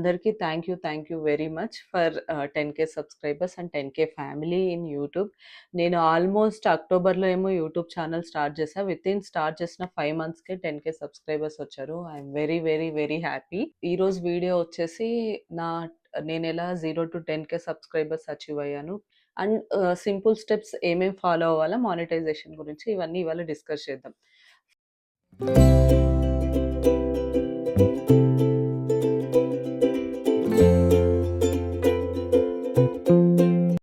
అందరికీ thank you very much for 10K subscribers and 10K family in YouTube. నేను almost అక్టోబర్‌లో ఏమో YouTube channel start చేశా. Start చేసిన 5 మంత్స్‌కే 10K సబ్స్క్రైబర్స్ వచ్చారు. I'm very, very, very happy. ఈరోజు వీడియో వచ్చేసి నా నేనెలా 0-10K సబ్స్క్రైబర్స్ అచీవ్ అయ్యాను. అండ్ సింపుల్ స్టెప్స్ ఏమేం ఫాలో అవ్వాలా మానిటైజేషన్ గురించి ఇవన్నీ ఇవాళ డిస్కస్ చేద్దాం.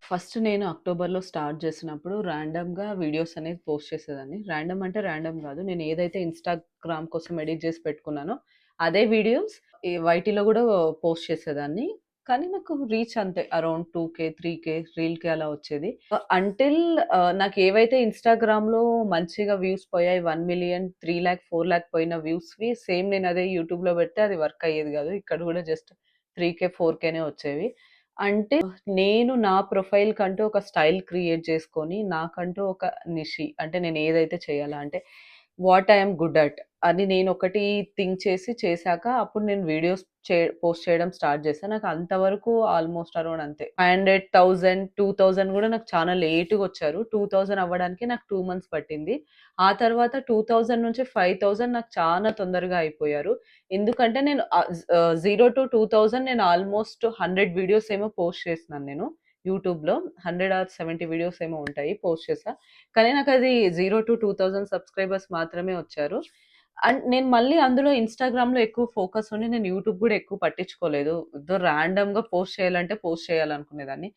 ఫస్ట్ నేను అక్టోబర్‌లో స్టార్ట్ చేసినప్పుడు ర్యాండమ్‌గా వీడియోస్ అనేది పోస్ట్ చేసేదాన్ని. ర్యాండమ్ అంటే ర్యాండమ్ గాదు. నేను ఏదైతే ఇన్‌స్టాగ్రామ్ కోసం ఎడిట్ చేసి పెట్టుకున్నానో అదే వీడియోస్ ఈ వైటీలో గూడా పోస్ట్ చేసేదాన్ని. కానీ నాకు రీచ్ అంతే అరౌండ్ 2,000, 3,000 రీల్‌కి అలా వచ్చేది. అంటిల్ నాకేవైతే ఇన్‌స్టాగ్రామ్‌లో మంచిగా వ్యూస్ పోయాయి 1,000,000, 3,00,000, 4,00,000 పోయిన వ్యూస్‌వి సేమ్ నేను అదే యూట్యూబ్‌లో పెడితే అది వర్క్ అయ్యేది గాదు. ఇక్కడ గూడా జస్ట్ 3,000, 4,000నే వచ్చేవి. అంటే నేను నా ప్రొఫైల్‌కంటూ ఒక స్టైల్ క్రియేట్ చేసుకొని, నాకంటూ ఒక అంటే నేను ఏదైతే చేయాలా అంటే what I am good at అని నేనొకటి థింక్ చేశాక అప్పుడు నేను వీడియోస్ పోస్ట్ చేయడం స్టార్ట్ చేశా. నాకు అంతవరకు ఆల్మోస్ట్ అరౌండ్ అంతే 500,000, 2,000 గూడా నాకు చాలా లేట్‌గొచ్చారు. 2,000 అవ్వడానికి నాకు 2 మంత్స్ పట్టింది. ఆ తర్వాత 2,000 నుంచి 5,000 నాకు చాలా తొందరగా అయిపోయారు. ఎందుకంటే నేను 0-2,000 నేను ఆల్మోస్ట్ 100 వీడియోస్ ఏమో పోస్ట్ చేసినాను నేను యూట్యూబ్‌లో. 100 ఆర్ 70 వీడియోస్ ఏమో ఉంటాయి పోస్ట్ చేశా. కానీ నాకది 0-2,000 సబ్స్క్రైబర్స్ మాత్రమే వచ్చారు. అండ్ నేను మళ్ళీ అందులో ఇన్‌స్టాగ్రామ్‌లో ఎక్కువ ఫోకస్ ఉండి నేను యూట్యూబ్ గూడా ఎక్కువ పట్టించుకోలేదు. ఏదో ర్యాండమ్‌గా పోస్ట్ చేయాలంటే పోస్ట్ చేయాలనుకునేదాన్ని.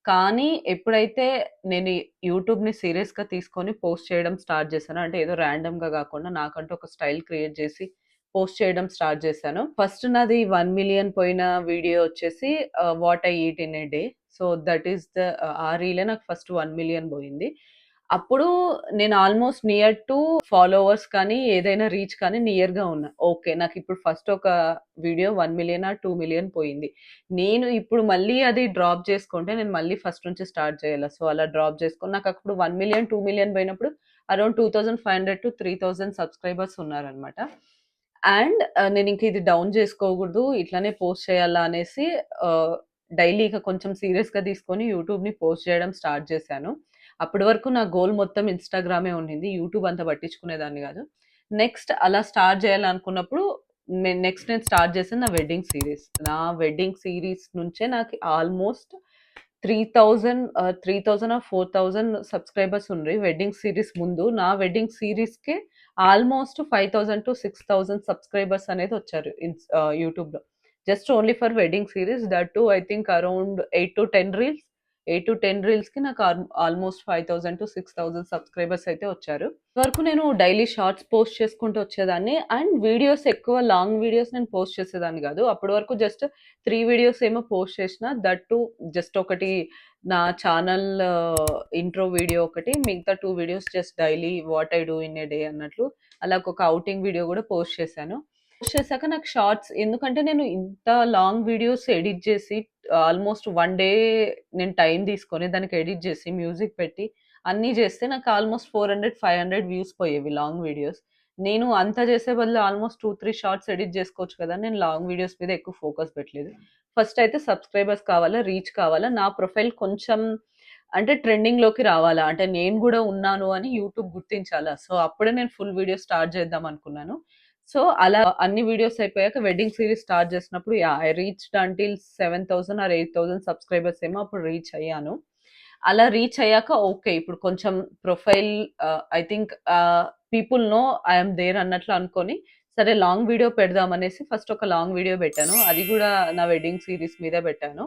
కానీ ఎప్పుడైతే నేను యూట్యూబ్‌ని సీరియస్‌గా తీసుకొని పోస్ట్ చేయడం స్టార్ట్ చేశానో, అంటే ఏదో ర్యాండమ్‌గా గాకుండా నాకంటూ ఒక స్టైల్ క్రియేట్ చేసి పోస్ట్ చేయడం స్టార్ట్ చేశాను. ఫస్ట్ నాది 1,000,000 పోయిన వీడియో వచ్చేసి what I eat in a day. So, that is ఆ రీలే నాకు ఫస్ట్ 1,000,000 పోయింది. అప్పుడు నేను ఆల్మోస్ట్ నియర్ టు ఫాలోవర్స్ కానీ, ఏదైనా రీచ్ కానీ నియర్‌గా ఉన్నా. ఓకే. నాకిప్పుడు ఫస్ట్ ఒక వీడియో 1,000,000 ఆర్ 2,000,000 పోయింది. నేను ఇప్పుడు మళ్ళీ అది డ్రాప్ చేసుకుంటే నేను మళ్ళీ ఫస్ట్ నుంచి స్టార్ట్ చేయాలా. సో, అలా డ్రాప్ చేసుకొని నాకప్పుడు 1,000,000, 2,000,000 పోయినప్పుడు అరౌండ్ 2,500-3,000 సబ్స్క్రైబర్స్ ఉన్నారనమాట. అండ్ నేనింక ఇది డౌన్ జేసుకోగూడదు. ఇట్లనే పోస్ట్ చేయాలా అనేసి డైలీ ఇక కొంచెం సీరియస్‌గా తీసుకొని యూట్యూబ్‌ని పోస్ట్ చేయడం స్టార్ట్ చేశాను. అప్పటి వరకు నా గోల్ మొత్తం ఇన్‌స్టాగ్రామే ఉండింది. యూట్యూబ్ అంత పట్టించుకునేదాన్ని గాదు. నెక్స్ట్ అలా స్టార్ట్ చేయాలనుకున్నప్పుడు నెక్స్ట్ నేను స్టార్ట్ చేసింది నా వెడ్డింగ్ సీరీస్. నా వెడ్డింగ్ సీరీస్ నుంచే నాకు ఆల్మోస్ట్ 3,000 ఆర్ 4,000 సబ్స్క్రైబర్స్ ఉండ్రి వెడ్డింగ్ సీరీస్ ముందు. నా వెడ్డింగ్ సీరీస్‌కే ఆల్మోస్ట్ 5,000-6,000 సబ్స్క్రైబర్స్ అనేది వచ్చారు యూట్యూబ్‌లో. Just only for wedding series. That two I think around 8-10 reels. 8-10 రీల్స్‌కి నాకు ఆల్మోస్ట్ 5,000-6,000 సబ్స్క్రైబర్స్ అయితే వచ్చారు. వరకు నేను డైలీ షార్ట్స్ పోస్ట్ చేసుకుంటూ వచ్చేదాన్ని. అండ్ వీడియోస్ ఎక్కువ లాంగ్ వీడియోస్ నేను పోస్ట్ చేసేదాన్ని గాదు. అప్పటి వరకు జస్ట్ 3 వీడియోస్ ఏమో పోస్ట్ చేసిన. దట్ టూ జస్ట్ ఒకటి నా ఛానల్ ఇంట్రో వీడియో ఒకటి. మిగతా 2 videos just daily what I do in a day అన్నట్లు. అలా ఒక ఔటింగ్ వీడియో గూడా పోస్ట్ చేశాను. పోస్ట్ చేశాక నాకు షార్ట్స్ ఎందుకంటే నేను ఇంత లాంగ్ వీడియోస్ ఎడిట్ చేసి ఆల్మోస్ట్ 1 డే నేను టైం తీసుకొని దానికి ఎడిట్ చేసి, మ్యూజిక్ పెట్టి అన్నీ చేస్తే నాకు ఆల్మోస్ట్ 400, 500 వ్యూస్ పోయేవి లాంగ్ వీడియోస్. నేను అంత చేసే బదులు ఆల్మోస్ట్ 2, 3 షార్ట్స్ ఎడిట్ చేసుకోవచ్చు కదా! నేను లాంగ్ వీడియోస్ మీద ఎక్కువ ఫోకస్ పెట్టలేదు. ఫస్ట్ అయితే సబ్స్క్రైబర్స్ కావాలా, రీచ్ కావాలా, నా ప్రొఫైల్ కొంచెం అంటే ట్రెండింగ్‌లోకి రావాలా, అంటే నేను గూడా ఉన్నాను అని యూట్యూబ్ గుర్తించాలా. సో, అప్పుడే నేను ఫుల్ వీడియో స్టార్ట్ చేద్దాం అనుకున్నాను. సో, అలా అన్ని వీడియోస్ అయిపోయాక వెడ్డింగ్ సీరీస్ స్టార్ట్ చేసినప్పుడు I reached until 7,000 or 8,000 subscribers ఏమో అప్పుడు రీచ్ అయ్యాను. అలా రీచ్ అయ్యాక ఓకే. ఇప్పుడు కొంచెం profile I think people know I am there అన్నట్లు అనుకోని, సరే లాంగ్ వీడియో పెడదాం అనేసి ఫస్ట్ ఒక లాంగ్ వీడియో పెట్టాను. అది గూడా నా వెడ్డింగ్ సీరీస్ మీదే పెట్టాను.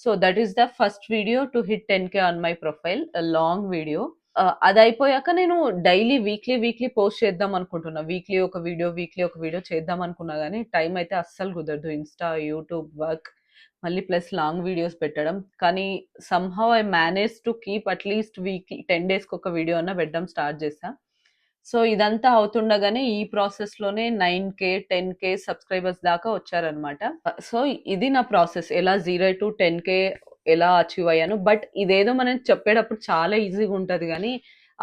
So, that is the first video to hit 10K on my profile. Long video. అదయిపోయాక నేను డైలీ వీక్లీ పోస్ట్ చేద్దాం అనుకుంటున్నా. వీక్లీ ఒక వీడియో చేద్దాం అనుకున్నా గానీ, టైం అయితే అస్సలు కుదరదు. ఇన్‌స్టా, యూట్యూబ్ వర్క్ మళ్ళీ ప్లస్ లాంగ్ వీడియోస్ పెట్టడం. కానీ somehow I manage to keep at least weekly 10 డేస్‌కి ఒక వీడియో అన్నా పెట్టడం స్టార్ట్ చేశా. సో, ఇదంతా అవుతుండగానే ఈ ప్రాసెస్‌లోనే 9,000, 10,000 సబ్స్క్రైబర్స్ దాకా వచ్చారనమాట. సో, ఇది నా ప్రాసెస్. ఎలా 0-10K ఎలా అచీవ్ అయ్యాను. బట్ ఇదేదో మనం చెప్పేటప్పుడు చాలా ఈజీగా ఉంటది గానీ,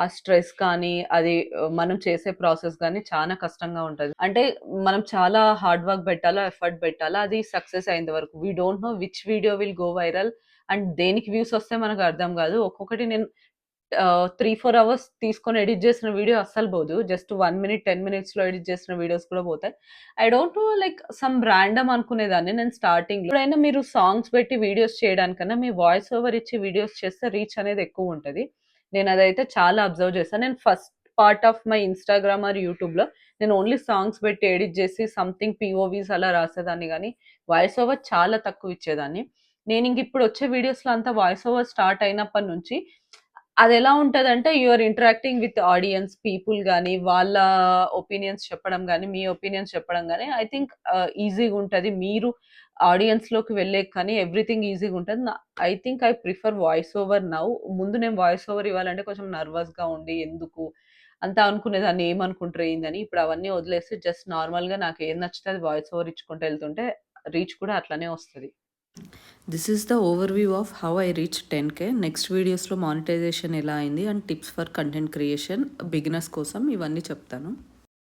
ఆ స్ట్రెస్ కానీ, అది మనం చేసే ప్రాసెస్ గానీ చాలా కష్టంగా ఉంటది. అంటే మనం చాలా హార్డ్ వర్క్ పెట్టాలా, ఎఫర్ట్ పెట్టాలా, అది సక్సెస్ అయ్యేంత వరకు. We don't know which video will go viral and దేనికి వ్యూస్ వస్తాయో మనకు అర్థం గాదు. ఒక్కొక్కటి నేను 3, 4 అవర్స్ తీసుకొని ఎడిట్ చేసిన వీడియో అస్సలు పోదు. జస్ట్ 1 మినిట్, 10 మినిట్స్‌లో ఎడిట్ చేసిన వీడియోస్ కూడా పోతాయి. I don't know like some random అనుకునేదాన్ని నేను స్టార్టింగ్‌లో. ఎప్పుడైనా మీరు సాంగ్స్ పెట్టి వీడియోస్ చేయడానికన్నా మీ వాయిస్ ఓవర్ ఇచ్చి వీడియోస్ చేస్తే రీచ్ అనేది ఎక్కువుంటది. నేనదైతే చాలా అబ్జర్వ్ చేశాను. నేను first part of my Instagram are యూట్యూబ్‌లో నేను ఓన్లీ సాంగ్స్ పెట్టి ఎడిట్ చేసి సంథింగ్ పీఓవీస్ అలా రాసేదాన్ని గానీ, వాయిస్ ఓవర్ చాలా తక్కువ ఇచ్చేదాన్ని. నేనింక ఇప్పుడు వచ్చే వీడియోస్‌లో అంతా వాయిస్ ఓవర్ స్టార్ట్ అయినప్పటి నుంచి అదెలా ఉంటదంటే you are interacting with audience, people గాని, వాళ్ళ ఒపీనియన్స్ చెప్పడం గాని, మీ ఒపీనియన్స్ చెప్పడం గాని ఐ థింక్ ఈజీగుంటది. మీరు ఆడియన్స్‌లోకి వెళ్ళేకి కానీ ఎవ్రీథింగ్ ఈజీగుంటది. I think I prefer voice over now. ముందు నేను వాయిస్ ఓవర్ ఇవ్వాలంటే కొంచెం నర్వస్‌గా ఉండి ఎందుకు అంతా అనుకునేదాన్ని ఏమనుకుంటారో ఏందని. ఇప్పుడు అవన్నీ వదిలేసి జస్ట్ నార్మల్‌గా నాకేది నచ్చితే అది వాయిస్ ఓవర్ ఇచ్చుకుంటూ ఎళ్తుంటే రీచ్ కూడా అట్లనే వస్తది. This is the overview of how I reach 10,000. Next వీడియోస్‌లో మానిటైజేషన్ ఎలా అయింది and tips for content creation beginners కోసం ఇవన్నీ చెప్తాను.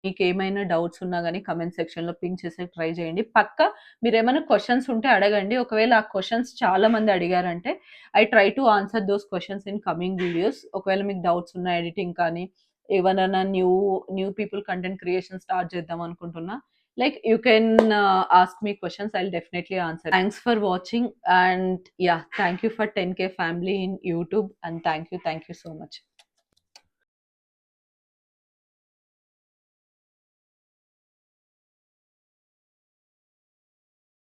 మీకేమైనా డౌట్స్ ఉన్నా గాని కామెంట్ సెక్షన్‌లో పింగ్ చేసేకి ట్రై చేయండి. పక్కా మీరేమైనా క్వెషన్స్ ఉంటే అడగండి. ఒకవేళ ఆ క్వెషన్స్ చాలా మంది అడిగారంటే I try to answer those questions in coming videos. ఒకవేళ మీకు డౌట్స్ ఉన్న ఎడిటింగ్ కానీ, ఏవన్నా new people content creation start చేద్దాం అనుకుంటున్నా, like you can ask me questions, I'll definitely answer. Thanks for watching and yeah, thank you for 10K family in YouTube and thank you so much.